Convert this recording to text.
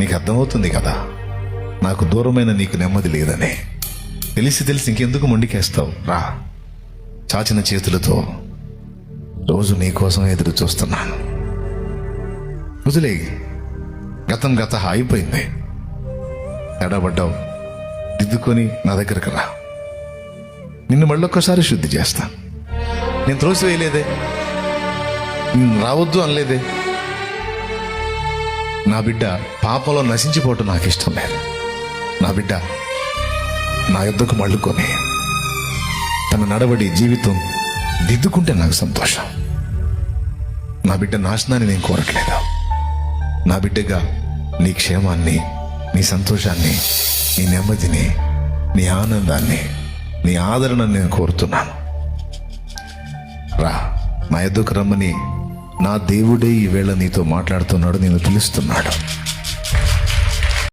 నీకు అర్థమవుతుంది కదా నాకు దూరమైన నీకు నెమ్మది లేదని. తెలిసి ఇంకెందుకు మొండికేస్తావు? రా, చాచిన చేతులతో రోజు నీ కోసం ఎదురు చూస్తున్నాను. వదిలే, గతం అయిపోయింది. ఎడబడ్డావు, దిద్దుకొని నా దగ్గరకు రా. నిన్ను మళ్ళొక్కసారి శుద్ధి చేస్తాను. నేను త్రోసివేయలేదే, నిన్ను రావద్దు అనలేదే. నా బిడ్డ పాపంలో నశించిపోవటం నాకు ఇష్టం లేదు. నా బిడ్డ నా యొద్దకు మళ్ళుకొని తన నడవడి జీవితం దిద్దుకుంటే నాకు సంతోషం. నా బిడ్డ నాశనాన్ని నేను కోరట్లేదు. నా బిడ్డగా నీ క్షేమాన్ని, నీ సంతోషాన్ని, నీ నెమ్మదిని, నీ ఆనందాన్ని, నీ ఆదరణను నేను కోరుతున్నాను. రా, నా యొద్దకు రమ్మని నా దేవుడే ఈవేళ నీతో మాట్లాడుతున్నాడు, నేను పిలుస్తున్నాడు.